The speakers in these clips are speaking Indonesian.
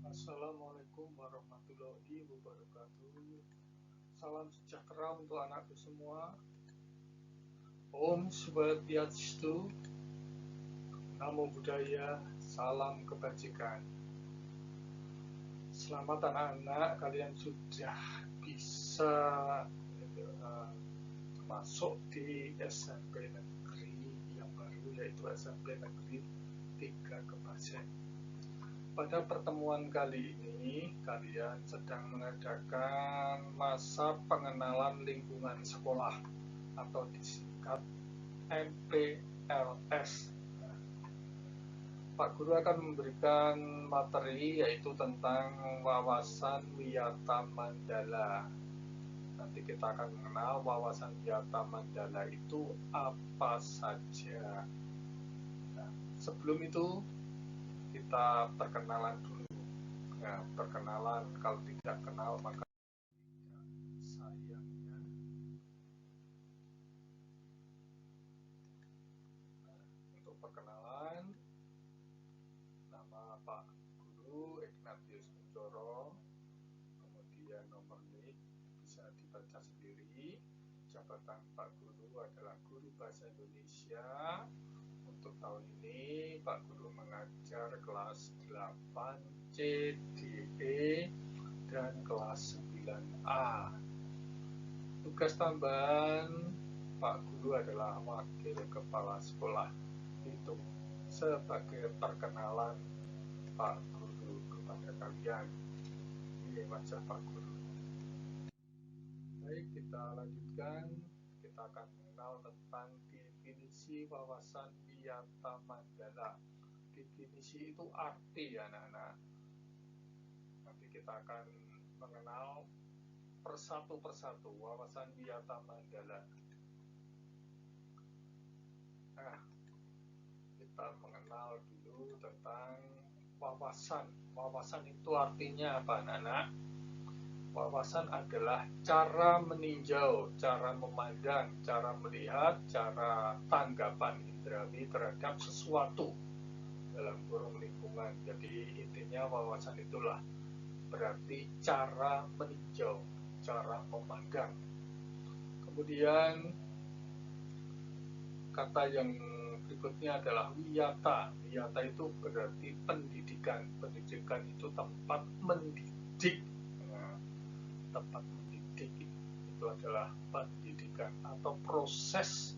Assalamualaikum warahmatullahi wabarakatuh. Salam sejahtera untuk anakku semua. Om Swastiastu, Namo Buddhaya, salam kebajikan. Selamat anak-anak, kalian sudah bisa masuk di SMP negeri yang baru, yaitu SMP negeri 3 Kebasen. Pada pertemuan kali ini, kalian sedang mengadakan masa pengenalan lingkungan sekolah atau disingkat MPLS. Pak Guru akan memberikan materi yaitu tentang wawasan Wiyata Mandala. Nanti kita akan mengenal wawasan Wiyata Mandala itu apa saja. Nah, sebelum itu kita perkenalan dulu. Ya, perkenalan, kalau tidak kenal maka sayangnya. Untuk perkenalan, nama Pak Guru Ignatius Kunchoro, kemudian nomor NIK bisa dibaca sendiri. Jabatan Pak Guru adalah Guru Bahasa Indonesia. Untuk tahun ini Pak Guru mengajar kelas 8 C, D, E, dan kelas 9A. Tugas tambahan Pak Guru adalah wakil kepala sekolah. Itu sebagai perkenalan Pak Guru kepada kalian. Ini wajah Pak Guru. Baik, kita lanjutkan. Kita akan mengenal tentang definisi wawasan Wiyata Mandala. Definisi itu arti, anak-anak. Nanti kita akan mengenal persatu persatu wawasan Wiyata Mandala. Nah, kita mengenal dulu tentang wawasan. Wawasan itu artinya apa, anak-anak? Wawasan adalah cara meninjau, cara memandang, cara melihat, cara tanggapan indrawi terhadap sesuatu dalam kurung lingkungan. Jadi intinya wawasan itulah berarti cara meninjau, cara memandang. Kemudian kata yang berikutnya adalah wiyata. Wiyata itu berarti pendidikan. Pendidikan itu tempat mendidik. Tempat mendidik itu adalah pendidikan atau proses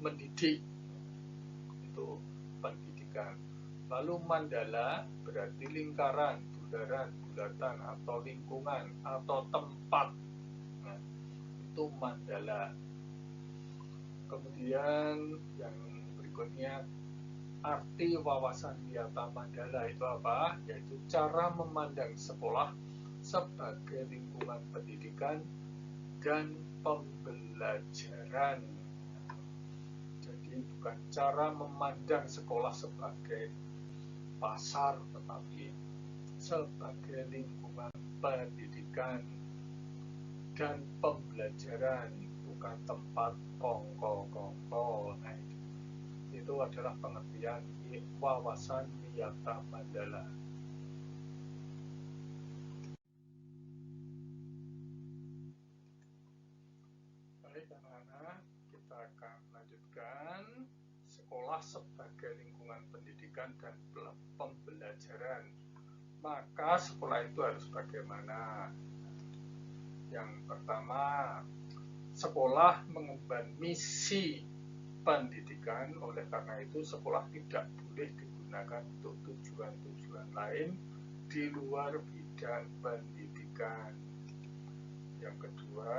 mendidik, itu pendidikan. Lalu mandala berarti lingkaran, bundaran, bulatan atau lingkungan atau tempat. Nah, itu mandala. Kemudian yang berikutnya, arti wawasan Wiyata Mandala itu apa? Yaitu cara memandang sekolah sebagai lingkungan pendidikan dan pembelajaran. Jadi bukan cara memandang sekolah sebagai pasar, tetapi sebagai lingkungan pendidikan dan pembelajaran, bukan tempat kongko-kongko. Nah, itu adalah pengertian wawasan Wiyata Mandala. Baik anak-anak, kita akan lanjutkan sekolah sebagai lingkungan pendidikan dan pembelajaran. Maka sekolah itu harus bagaimana? Yang pertama, sekolah mengemban misi pendidikan, oleh karena itu sekolah tidak boleh digunakan untuk tujuan-tujuan lain di luar bidang pendidikan. Yang kedua,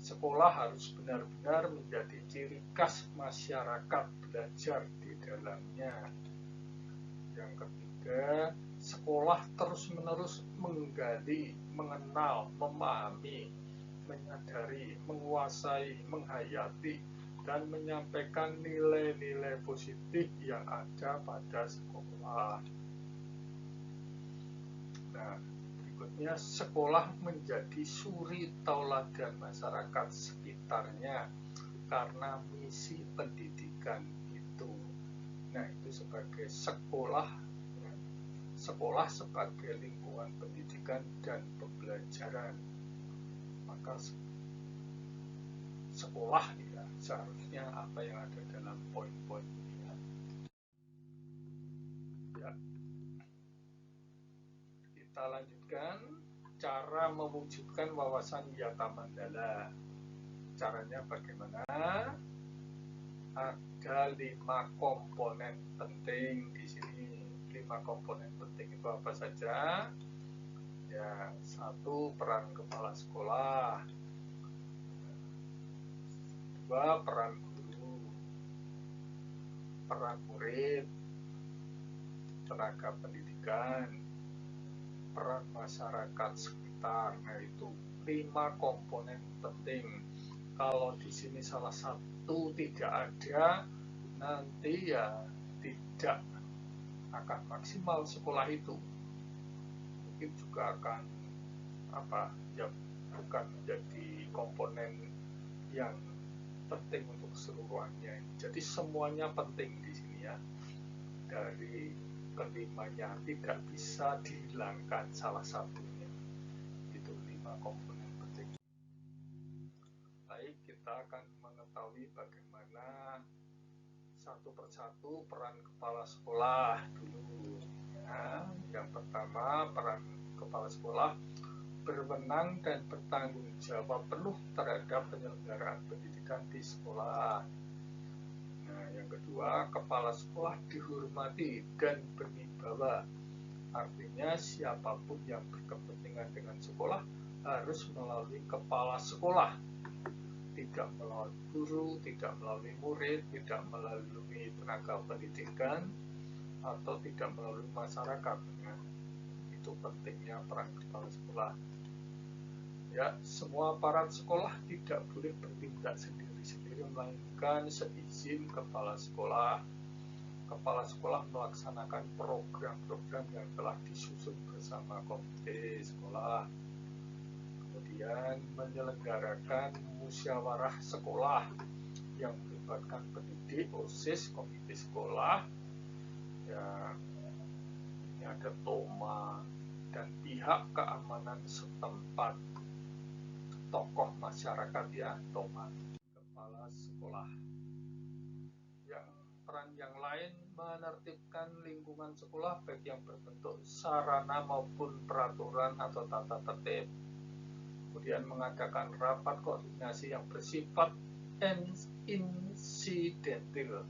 sekolah harus benar-benar menjadi ciri khas masyarakat belajar di dalamnya. Yang ketiga, sekolah terus-menerus menggali, mengenal, memahami, menyadari, menguasai, menghayati, dan menyampaikan nilai-nilai positif yang ada pada sekolah. Nah, berikutnya, sekolah menjadi suri tauladan masyarakat sekitarnya karena misi pendidikan itu. Nah, itu sebagai sekolah sekolah sebagai lingkungan pendidikan dan pembelajaran. Maka sekolah ya seharusnya apa yang ada dalam poin-poin ini ya. Kita lanjutkan cara mewujudkan wawasan Yata Mandala. Caranya bagaimana? Ada 5 komponen penting di sini. 5 komponen penting itu apa saja? Ya, 1, peran kepala sekolah. 2, peran guru. Peran murid, tenaga pendidikan, peran masyarakat sekitar. Nah, itu 5 komponen penting. Kalau di sini salah satu tidak ada, nanti ya tidak akan maksimal sekolah itu. Mungkin juga akan ya bukan menjadi komponen yang penting untuk keseluruhannya. Jadi semuanya penting di sini ya. Dari kelimanya tidak bisa dihilangkan salah satunya. Itu 5 komponen penting. Baik, kita akan mengetahui bagaimana satu persatu peran kepala sekolah dulu. Nah, yang pertama, peran kepala sekolah berwenang dan bertanggung jawab penuh terhadap penyelenggaraan pendidikan di sekolah. Nah, yang kedua, kepala sekolah dihormati dan berwibawa. Artinya siapapun yang berkepentingan dengan sekolah harus melalui kepala sekolah, tidak melalui guru, tidak melalui murid, tidak melalui tenaga pendidikan, atau tidak melalui masyarakat. Nah, itu pentingnya peran kepala sekolah. Ya, semua aparat sekolah tidak boleh bertindak sendiri-sendiri, melainkan seizin kepala sekolah. Kepala sekolah melaksanakan program-program yang telah disusun bersama komite sekolah. Kemudian menyelenggarakan musyawarah sekolah yang melibatkan pendidik, OSIS, komite sekolah. Ya, ini ada TOMA dan pihak keamanan setempat. Tokoh masyarakat ya, TOMA. Kepala sekolah. Peran yang lain menertibkan lingkungan sekolah baik yang berbentuk sarana maupun peraturan atau tata tertib. Kemudian mengadakan rapat koordinasi yang bersifat insidentil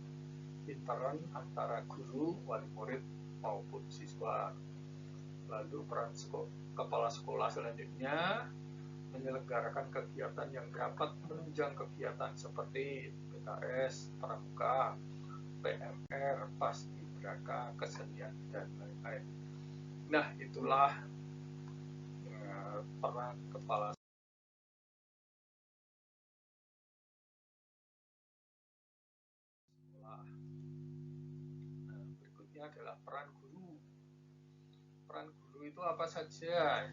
intern antara guru, wali murid maupun siswa. Lalu peran kepala sekolah selanjutnya menyelenggarakan kegiatan yang dapat menunjang kegiatan seperti PKS, pramuka, PMR, paskibraka, kesenian, dan lain-lain. Nah, itulah peran kepala sekolah. Nah, berikutnya adalah peran guru. Peran guru itu apa saja?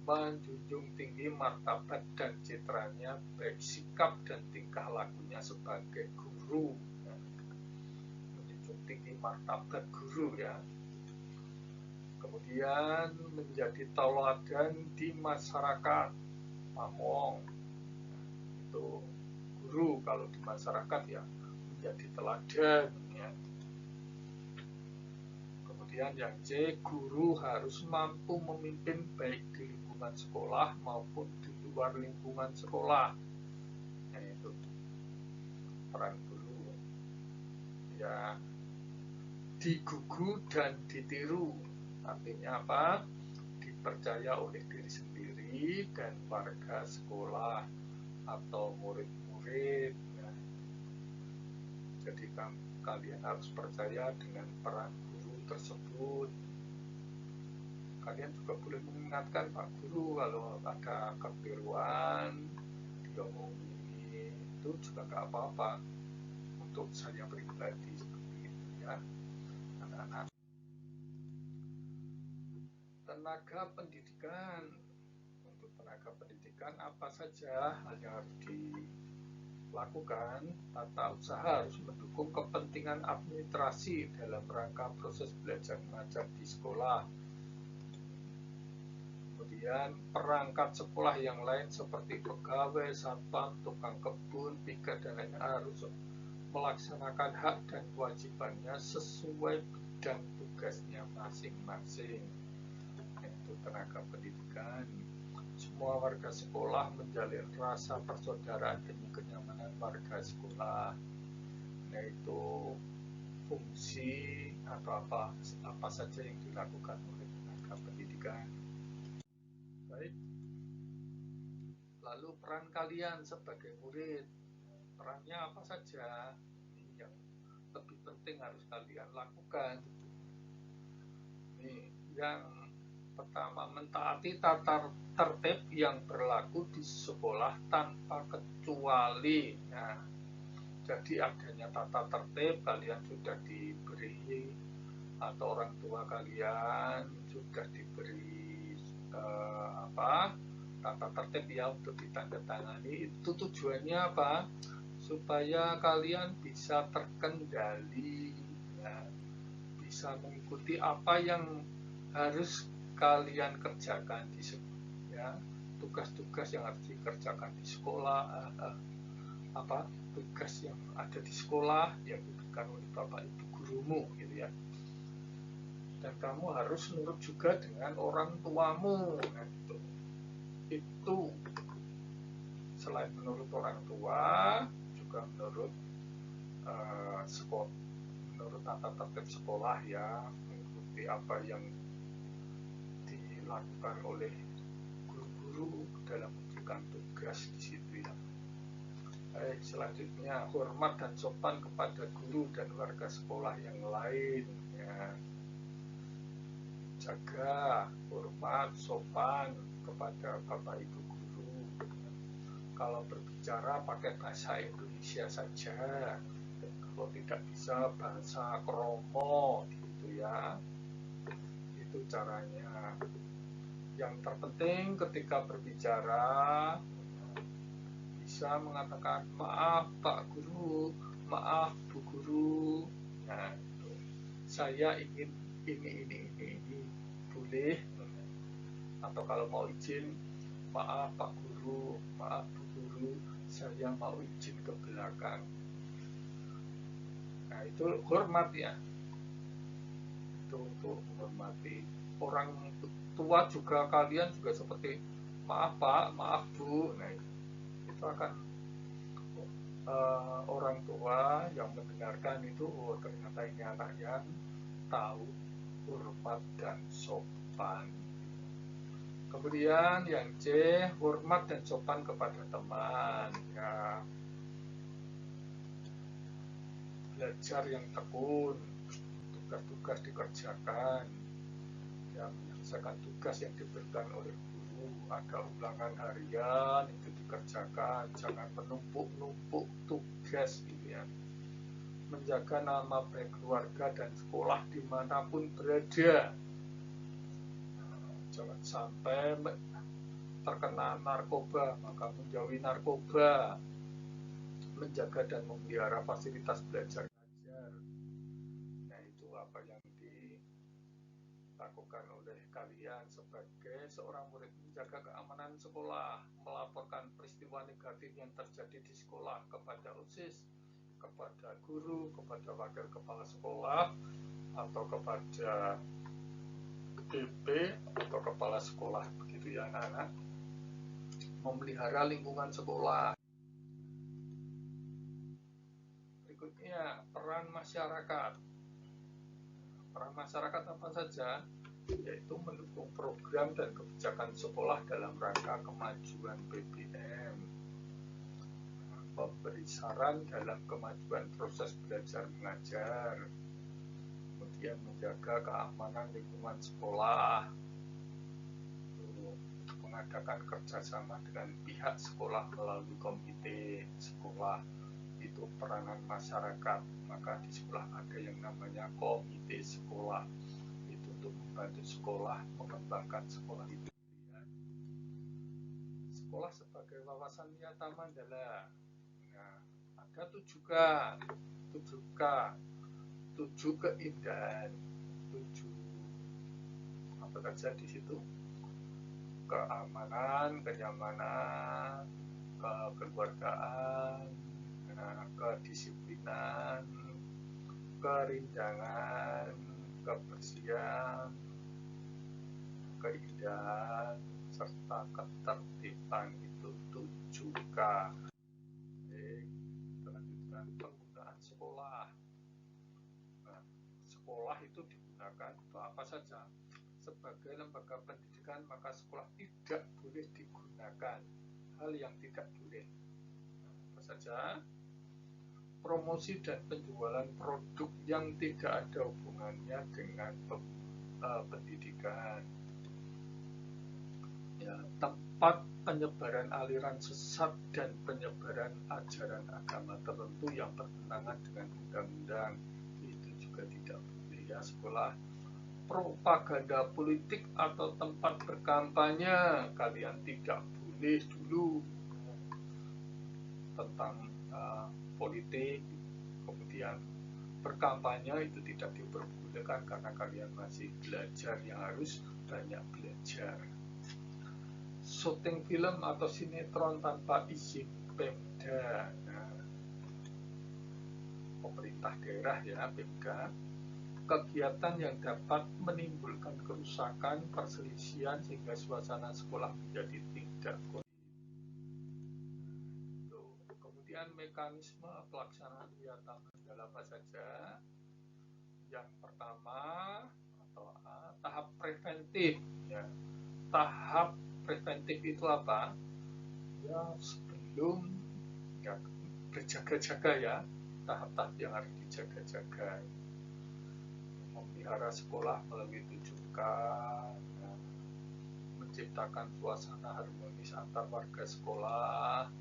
Menjunjung tinggi martabat dan citranya, baik sikap dan tingkah lakunya sebagai guru. Menjunjung tinggi martabat guru ya. Kemudian menjadi tauladan di masyarakat. Pamong itu guru kalau di masyarakat ya menjadi teladan ya. Kemudian yang C, guru harus mampu memimpin baik di lingkungan sekolah maupun di luar lingkungan sekolah. Nah, itu peran guru. Ya, digugu dan ditiru. Artinya apa? Dipercaya oleh diri sendiri dan warga sekolah atau murid-murid. Ya. Jadi kalian harus percaya dengan peran guru tersebut. Kalian juga boleh mengingatkan Pak Guru kalau ada kekeliruan, diomongin, itu juga gak apa-apa untuk saya pribadi seperti itu ya, anak-anak. Tenaga pendidikan. Untuk tenaga pendidikan apa saja hal yang harus dilakukan? Tata usaha harus mendukung kepentingan kepentingan administrasi dalam rangka proses belajar mengajar di sekolah. Kemudian perangkat sekolah yang lain seperti pegawai, satpam, tukang kebun, piket, dan lain harus melaksanakan hak dan kewajibannya sesuai bidang tugasnya masing-masing. Itu tenaga pendidikan. Semua warga sekolah menjalin rasa persaudaraan demi kenyamanan warga sekolah. Yaitu fungsi atau apa saja yang dilakukan oleh tenaga pendidikan. Baik. Lalu peran kalian sebagai murid, perannya apa saja? Ini yang lebih penting harus kalian lakukan. Ini yang pertama, mentaati tata tertib yang berlaku di sekolah tanpa kecuali. Nah, jadi adanya tata tertib kalian sudah diberi atau orang tua kalian sudah diberi tata tertib ya untuk ditandatangani. Itu tujuannya apa? Supaya kalian bisa terkendali, ya, bisa mengikuti apa yang harus kalian kerjakan di sekolah, ya, tugas-tugas yang harus dikerjakan di sekolah, tugas yang ada di sekolah yang diberikan oleh bapak ibu gurumu, gitu ya. Dan kamu harus nurut juga dengan orang tuamu. Nah, itu selain menurut orang tua juga menurut menurut tata tertib sekolah, ya, mengikuti apa yang dilakukan oleh guru-guru dalam menunjukkan tugas di situ, ya. Baik, selanjutnya hormat dan sopan kepada guru dan warga sekolah yang lain, ya. Jaga hormat sopan kepada bapak ibu guru. Kalau berbicara pakai bahasa Indonesia saja, kalau tidak bisa bahasa kromo, gitu ya. Itu caranya. Yang terpenting ketika berbicara bisa mengatakan maaf Pak Guru, maaf Bu Guru. Nah, itu. Saya ingin ini boleh. Atau kalau mau izin, maaf Pak Guru, maaf Bu Guru, saya mau izin ke belakang. Nah, itu hormat, ya. Itu untuk menghormati. Orang tua juga, kalian juga seperti maaf Pak, maaf Bu. Nah, itu akan orang tua yang mendengarkan itu, oh ternyata ini anak yang tahu hormat dan sopan. Kemudian yang C, hormat dan sopan kepada teman, ya. Belajar yang tekun, tugas-tugas dikerjakan, ya, menyelesaikan tugas yang diberikan oleh guru. Ada ulangan harian itu dikerjakan, jangan menumpuk-numpuk tugas, gitu ya. Menjaga nama baik keluarga dan sekolah dimanapun berada. Jangan sampai terkena narkoba, maka menjauhi narkoba. Menjaga dan memelihara fasilitas belajar mengajar. Nah, itu apa yang dilakukan oleh kalian sebagai seorang murid. Menjaga keamanan sekolah, melaporkan peristiwa negatif yang terjadi di sekolah kepada OSIS, kepada guru, kepada wakil kepala sekolah, atau kepada BP atau kepala sekolah, begitu ya anak-anak. Memelihara lingkungan sekolah. Berikutnya, peran masyarakat. Peran masyarakat apa saja? Yaitu mendukung program dan kebijakan sekolah dalam rangka kemajuan BBM, memberi saran dalam kemajuan proses belajar mengajar, kemudian menjaga keamanan lingkungan sekolah, mengadakan kerjasama dengan pihak sekolah melalui komite sekolah. Itu peranan masyarakat. Maka di sekolah ada yang namanya komite sekolah, itu untuk membantu sekolah mengembangkan sekolah itu. Sekolah sebagai wawasan nyata Mandala. Nah, ada 7K. 7 keindahan, 7 apa saja di situ: keamanan, kenyamanan, kekeluargaan, kedisiplinan, kerindangan, kebersihan, keindahan, serta ketertiban. Itu 7K. Lanjutkan penggunaan sekolah. Nah, sekolah itu digunakan untuk apa saja? Sebagai lembaga pendidikan, maka sekolah tidak boleh digunakan hal yang tidak boleh. Apa saja? Promosi dan penjualan produk yang tidak ada hubungannya dengan pendidikan. Ya, tempat penyebaran aliran sesat dan penyebaran ajaran agama tertentu yang bertentangan dengan undang-undang, itu juga tidak boleh ya sekolah. Propaganda politik atau tempat berkampanye, kalian tidak boleh dulu tentang politik, kemudian berkampanye itu tidak diperbolehkan karena kalian masih belajar, yang harus banyak belajar. Syuting film atau sinetron tanpa izin Pemda, pemerintah daerah ya, Pemda. Kegiatan yang dapat menimbulkan kerusakan, perselisihan sehingga suasana sekolah menjadi tidak kondusif. Kemudian mekanisme pelaksanaan kegiatan adalah apa saja? Yang pertama atau tahap preventif ya. Tahap preventif itu apa? Ya sebelum ya berjaga-jaga ya, tahap-tahap yang harus dijaga-jaga. Memelihara sekolah melalui 7K, ya, menciptakan suasana harmonis antar warga sekolah,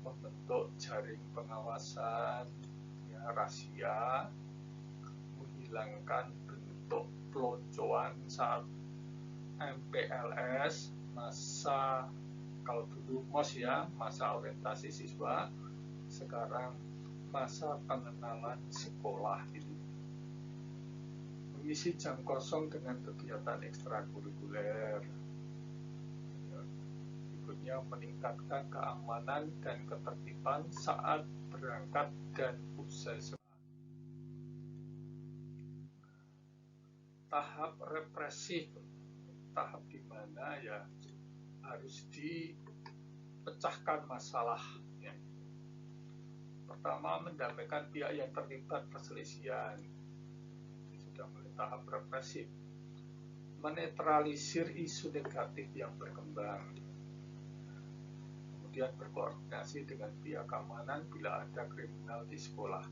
membentuk jaring pengawasan, ya, rahasia, menghilangkan bentuk peloncoan saat MPLS, masa kalau dulu MOS ya, masa orientasi siswa, sekarang masa pengenalan sekolah itu. Mengisi jam kosong dengan kegiatan ekstrakurikuler. Berikutnya, meningkatkan keamanan dan ketertiban saat berangkat dan usai sekolah. Tahap represif, tahap di mana ya harus dipecahkan masalahnya. Pertama, mendamaikan pihak yang terlibat perselisihan. Sudah mulai tahap represif. Menetralisir isu negatif yang berkembang. Kemudian berkoordinasi dengan pihak keamanan bila ada kriminal di sekolah.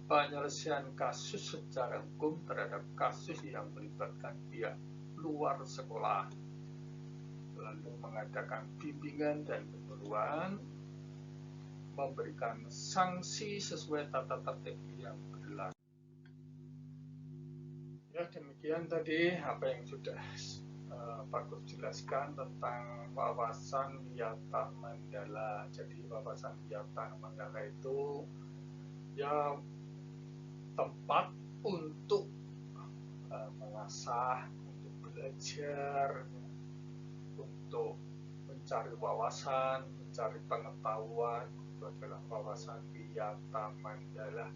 Penyelesaian kasus secara hukum terhadap kasus yang melibatkan pihak luar sekolah. Lalu mengadakan bimbingan dan penyuluhan, memberikan sanksi sesuai tata tertib yang berlaku. Ya, demikian tadi apa yang sudah Bagus jelaskan tentang wawasan Wiyata Mandala. Jadi wawasan Wiyata Mandala itu ya tempat untuk mengasah, untuk belajar, untuk mencari wawasan, mencari pengetahuan. Itu adalah wawasan Wiyata Mandala.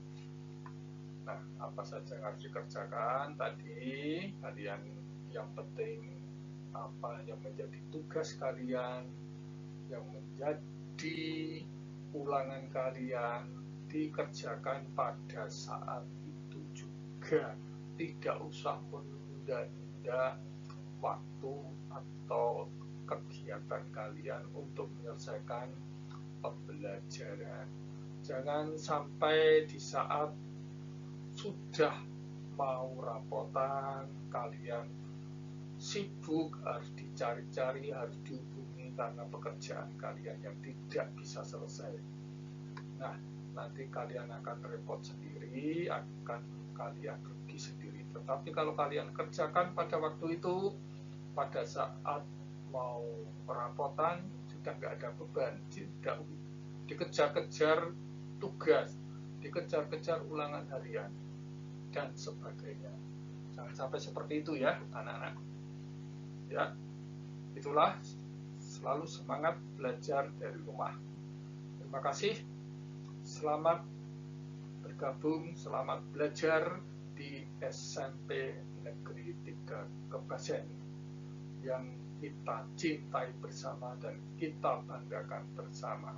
Nah, apa saja yang harus dikerjakan tadi? Kalian yang penting apa yang menjadi tugas kalian, yang menjadi ulangan kalian dikerjakan pada saat itu juga. Tidak usah menunda-nunda waktu atau kegiatan kalian untuk menyelesaikan pembelajaran. Jangan sampai di saat sudah mau rapotan kalian sibuk, harus dicari-cari, harus dihubungi karena pekerjaan kalian yang tidak bisa selesai. Nah, nanti kalian akan repot sendiri, akan kalian rugi sendiri. Tetapi kalau kalian kerjakan pada waktu itu, pada saat mau perapotan, sudah nggak ada beban, tidak dikejar-kejar tugas. dikejar-kejar ulangan harian, dan sebagainya. Jangan sampai seperti itu ya, anak-anak. Ya, itulah selalu semangat belajar dari rumah. Terima kasih. Selamat bergabung, selamat belajar di SMP Negeri 3 Kebasen yang kita cintai bersama dan kita banggakan bersama.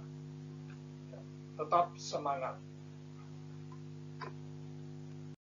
Tetap semangat.